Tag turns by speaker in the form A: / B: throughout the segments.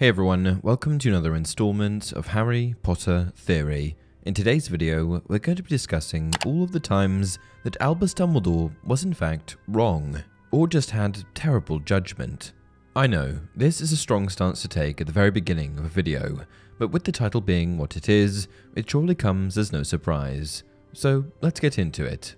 A: Hey everyone, welcome to another installment of Harry Potter Theory. In today's video, we're going to be discussing all of the times that Albus Dumbledore was in fact wrong, or just had terrible judgment. I know, this is a strong stance to take at the very beginning of a video, but with the title being what it is, it surely comes as no surprise. So let's get into it.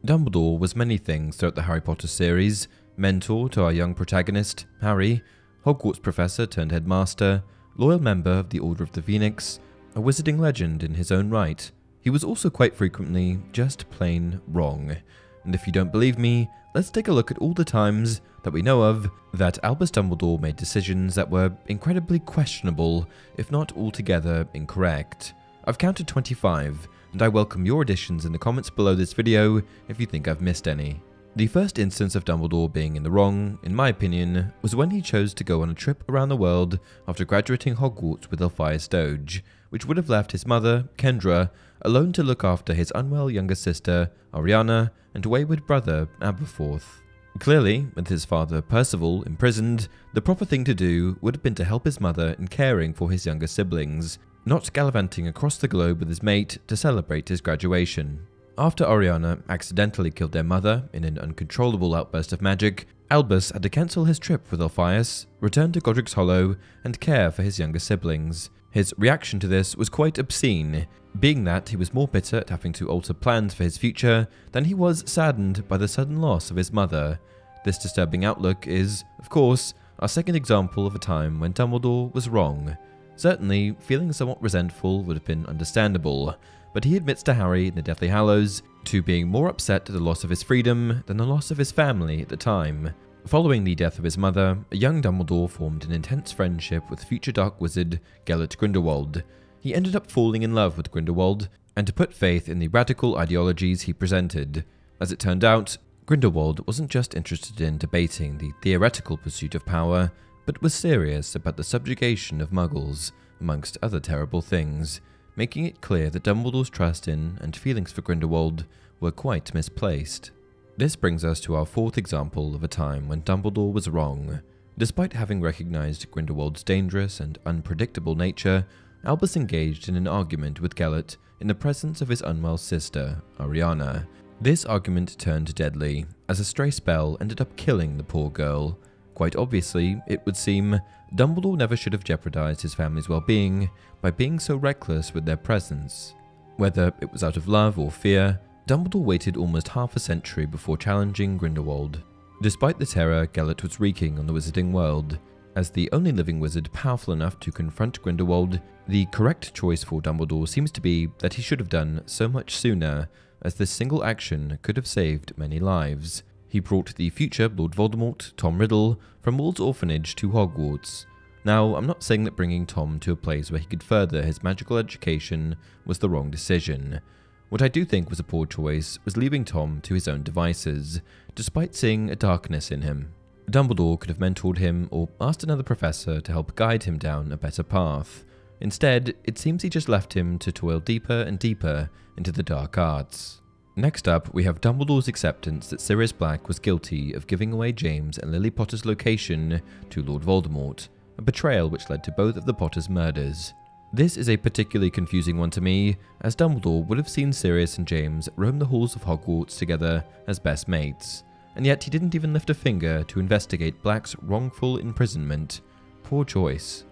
A: Dumbledore was many things throughout the Harry Potter series: mentor to our young protagonist, Harry, Hogwarts professor turned headmaster, loyal member of the Order of the Phoenix, a wizarding legend in his own right. He was also quite frequently just plain wrong. And if you don't believe me, let's take a look at all the times that we know of that Albus Dumbledore made decisions that were incredibly questionable, if not altogether incorrect. I've counted 25, and I welcome your additions in the comments below this video if you think I've missed any. The first instance of Dumbledore being in the wrong, in my opinion, was when he chose to go on a trip around the world after graduating Hogwarts with Elphias Doge, which would have left his mother, Kendra, alone to look after his unwell younger sister, Ariana, and wayward brother, Aberforth. Clearly, with his father, Percival, imprisoned, the proper thing to do would have been to help his mother in caring for his younger siblings, not gallivanting across the globe with his mate to celebrate his graduation. After Ariana accidentally killed their mother in an uncontrollable outburst of magic, Albus had to cancel his trip with Elphias, return to Godric's Hollow, and care for his younger siblings. His reaction to this was quite obscene, being that he was more bitter at having to alter plans for his future than he was saddened by the sudden loss of his mother. This disturbing outlook is, of course, our second example of a time when Dumbledore was wrong. Certainly, feeling somewhat resentful would have been understandable, but he admits to Harry in the Deathly Hallows to being more upset at the loss of his freedom than the loss of his family at the time. Following the death of his mother, a young Dumbledore formed an intense friendship with future Dark Wizard Gellert Grindelwald. He ended up falling in love with Grindelwald, and to put faith in the radical ideologies he presented. As it turned out, Grindelwald wasn't just interested in debating the theoretical pursuit of power, but was serious about the subjugation of Muggles, amongst other terrible things, making it clear that Dumbledore's trust in and feelings for Grindelwald were quite misplaced. This brings us to our fourth example of a time when Dumbledore was wrong. Despite having recognized Grindelwald's dangerous and unpredictable nature, Albus engaged in an argument with Gellert in the presence of his unwell sister, Ariana. This argument turned deadly, as a stray spell ended up killing the poor girl. Quite obviously, it would seem, Dumbledore never should have jeopardized his family's well-being by being so reckless with their presence. Whether it was out of love or fear, Dumbledore waited almost half a century before challenging Grindelwald. Despite the terror Gellert was wreaking on the wizarding world, as the only living wizard powerful enough to confront Grindelwald, the correct choice for Dumbledore seems to be that he should have done so much sooner, as this single action could have saved many lives. He brought the future Lord Voldemort, Tom Riddle, from Wald's orphanage to Hogwarts. Now, I'm not saying that bringing Tom to a place where he could further his magical education was the wrong decision. What I do think was a poor choice was leaving Tom to his own devices, despite seeing a darkness in him. Dumbledore could have mentored him or asked another professor to help guide him down a better path. Instead, it seems he just left him to toil deeper and deeper into the dark arts. Next up, we have Dumbledore's acceptance that Sirius Black was guilty of giving away James and Lily Potter's location to Lord Voldemort, a betrayal which led to both of the Potters' murders. This is a particularly confusing one to me, as Dumbledore would have seen Sirius and James roam the halls of Hogwarts together as best mates, and yet he didn't even lift a finger to investigate Black's wrongful imprisonment. Poor choice.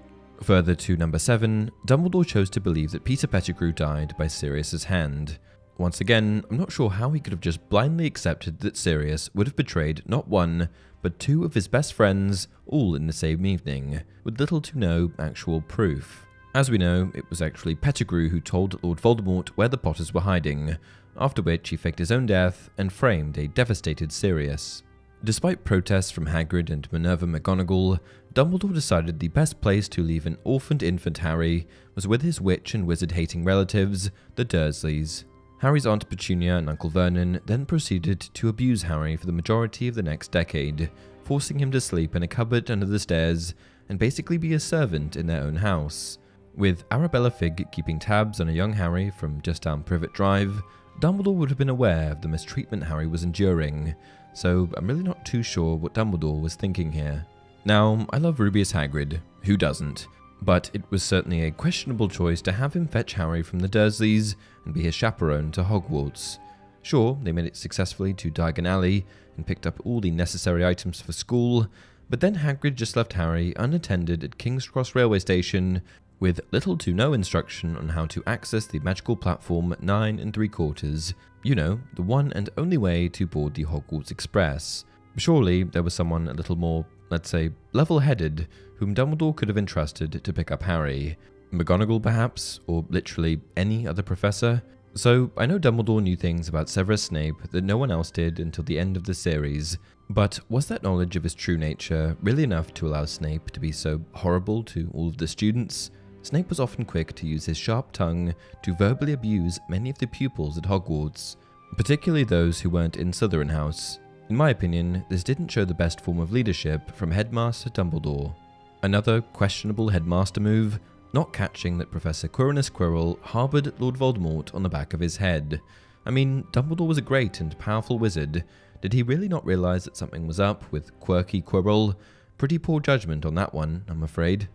A: Further to number 7, Dumbledore chose to believe that Peter Pettigrew died by Sirius's hand. Once again, I'm not sure how he could have just blindly accepted that Sirius would have betrayed not one, but two of his best friends, all in the same evening, with little to no actual proof. As we know, it was actually Pettigrew who told Lord Voldemort where the Potters were hiding, after which he faked his own death and framed a devastated Sirius. Despite protests from Hagrid and Minerva McGonagall, Dumbledore decided the best place to leave an orphaned infant Harry was with his witch and wizard-hating relatives, the Dursleys. Harry's Aunt Petunia and Uncle Vernon then proceeded to abuse Harry for the majority of the next decade, forcing him to sleep in a cupboard under the stairs and basically be a servant in their own house. With Arabella Figg keeping tabs on a young Harry from just down Privet Drive, Dumbledore would have been aware of the mistreatment Harry was enduring, so I'm really not too sure what Dumbledore was thinking here. Now, I love Rubeus Hagrid, who doesn't? But it was certainly a questionable choice to have him fetch Harry from the Dursleys and be his chaperone to Hogwarts. Sure, they made it successfully to Diagon Alley and picked up all the necessary items for school, but then Hagrid just left Harry unattended at King's Cross railway station with little to no instruction on how to access the magical platform 9 3/4, you know, the one and only way to board the Hogwarts Express. Surely there was someone a little more, let's say, level-headed whom Dumbledore could have entrusted to pick up Harry. McGonagall perhaps, or literally any other professor? So I know Dumbledore knew things about Severus Snape that no one else did until the end of the series, but was that knowledge of his true nature really enough to allow Snape to be so horrible to all of the students? Snape was often quick to use his sharp tongue to verbally abuse many of the pupils at Hogwarts, particularly those who weren't in Slytherin House. In my opinion, this didn't show the best form of leadership from Headmaster Dumbledore. Another questionable headmaster move, not catching that Professor Quirinus Quirrell harboured Lord Voldemort on the back of his head. I mean, Dumbledore was a great and powerful wizard. Did he really not realise that something was up with quirky Quirrell? Pretty poor judgment on that one, I'm afraid.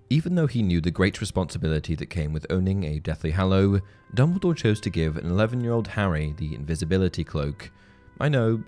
A: Even though he knew the great responsibility that came with owning a Deathly Hallow, Dumbledore chose to give an 11-year-old Harry the invisibility cloak. I know,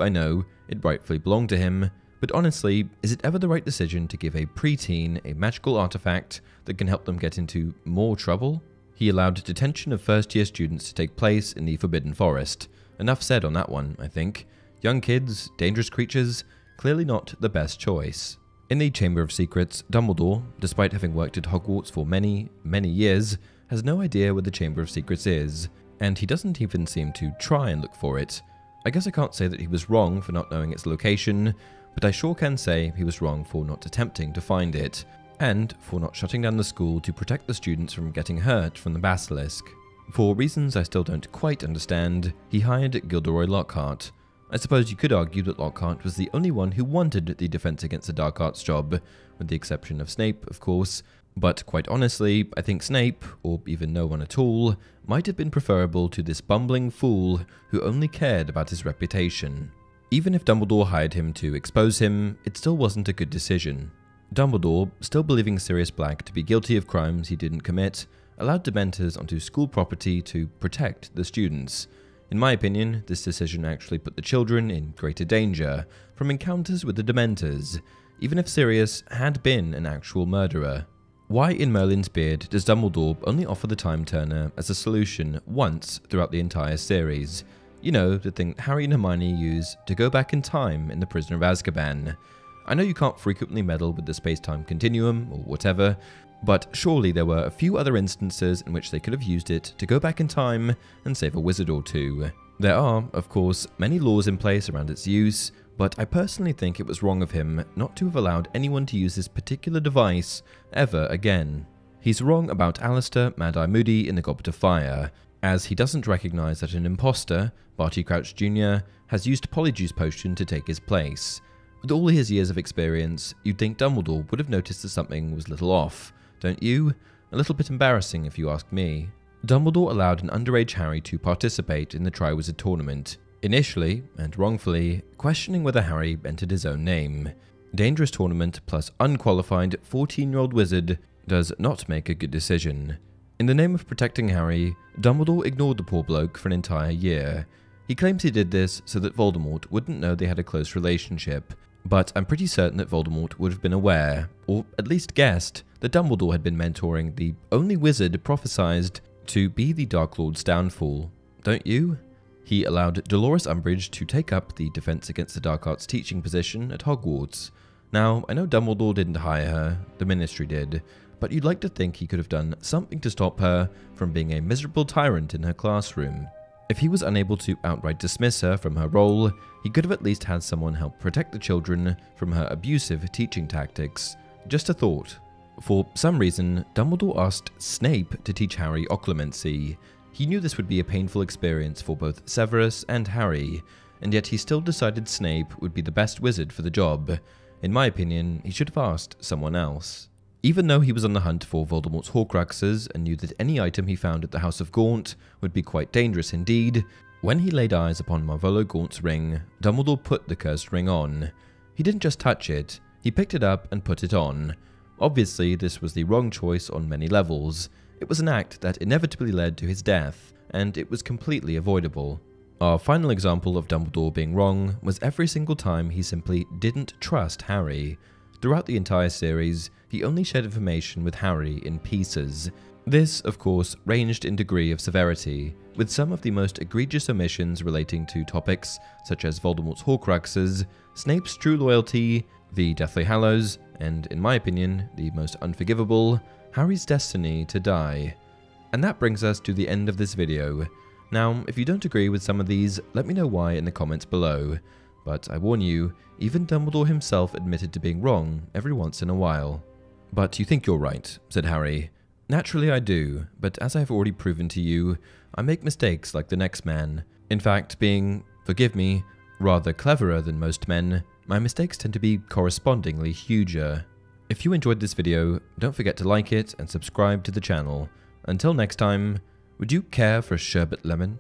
A: it rightfully belonged to him, but honestly, is it ever the right decision to give a preteen a magical artifact that can help them get into more trouble? He allowed detention of first-year students to take place in the Forbidden Forest. Enough said on that one, I think. Young kids, dangerous creatures, clearly not the best choice. In the Chamber of Secrets, Dumbledore, despite having worked at Hogwarts for many, many years, has no idea where the Chamber of Secrets is, and he doesn't even seem to try and look for it. I guess I can't say that he was wrong for not knowing its location, but I sure can say he was wrong for not attempting to find it, and for not shutting down the school to protect the students from getting hurt from the basilisk. For reasons I still don't quite understand, he hired Gilderoy Lockhart. I suppose you could argue that Lockhart was the only one who wanted the Defense Against the Dark Arts job, with the exception of Snape, of course, but quite honestly, I think Snape, or even no one at all, might have been preferable to this bumbling fool who only cared about his reputation. Even if Dumbledore hired him to expose him, it still wasn't a good decision. Dumbledore, still believing Sirius Black to be guilty of crimes he didn't commit, allowed Dementors onto school property to protect the students. In my opinion, this decision actually put the children in greater danger from encounters with the Dementors, even if Sirius had been an actual murderer. Why in Merlin's Beard does Dumbledore only offer the Time Turner as a solution once throughout the entire series? You know, the thing Harry and Hermione use to go back in time in The Prisoner of Azkaban. I know you can't frequently meddle with the space-time continuum or whatever, but surely there were a few other instances in which they could have used it to go back in time and save a wizard or two. There are, of course, many laws in place around its use, but I personally think it was wrong of him not to have allowed anyone to use this particular device ever again. He's wrong about Alistair Mad-Eye Moody in The Goblet of Fire, as he doesn't recognise that an imposter, Barty Crouch Jr., has used Polyjuice Potion to take his place. With all his years of experience, you'd think Dumbledore would have noticed that something was a little off, don't you? A little bit embarrassing if you ask me. Dumbledore allowed an underage Harry to participate in the Triwizard Tournament, initially, and wrongfully, questioning whether Harry entered his own name. Dangerous tournament plus unqualified 14-year-old wizard does not make a good decision. In the name of protecting Harry, Dumbledore ignored the poor bloke for an entire year. He claims he did this so that Voldemort wouldn't know they had a close relationship, but I'm pretty certain that Voldemort would have been aware, or at least guessed, that Dumbledore had been mentoring the only wizard prophesized to be the Dark Lord's downfall. Don't you? He allowed Dolores Umbridge to take up the Defense Against the Dark Arts teaching position at Hogwarts. Now, I know Dumbledore didn't hire her, the Ministry did, but you'd like to think he could have done something to stop her from being a miserable tyrant in her classroom. If he was unable to outright dismiss her from her role, he could have at least had someone help protect the children from her abusive teaching tactics. Just a thought. For some reason, Dumbledore asked Snape to teach Harry occlumency. He knew this would be a painful experience for both Severus and Harry, and yet he still decided Snape would be the best wizard for the job. In my opinion, he should have asked someone else. Even though he was on the hunt for Voldemort's Horcruxes and knew that any item he found at the House of Gaunt would be quite dangerous indeed, when he laid eyes upon Marvolo Gaunt's ring, Dumbledore put the cursed ring on. He didn't just touch it, he picked it up and put it on. Obviously, this was the wrong choice on many levels. It was an act that inevitably led to his death, and it was completely avoidable. Our final example of Dumbledore being wrong was every single time he simply didn't trust Harry. Throughout the entire series, he only shared information with Harry in pieces. This, of course, ranged in degree of severity, with some of the most egregious omissions relating to topics such as Voldemort's Horcruxes, Snape's true loyalty, the Deathly Hallows, and, in my opinion, the most unforgivable, Harry's destiny to die. And that brings us to the end of this video. Now, if you don't agree with some of these, let me know why in the comments below. But I warn you, even Dumbledore himself admitted to being wrong every once in a while. "But you think you're right," said Harry. "Naturally I do, but as I have already proven to you, I make mistakes like the next man. In fact, being, forgive me, rather cleverer than most men, my mistakes tend to be correspondingly huger." If you enjoyed this video, don't forget to like it and subscribe to the channel. Until next time, would you care for a sherbet lemon?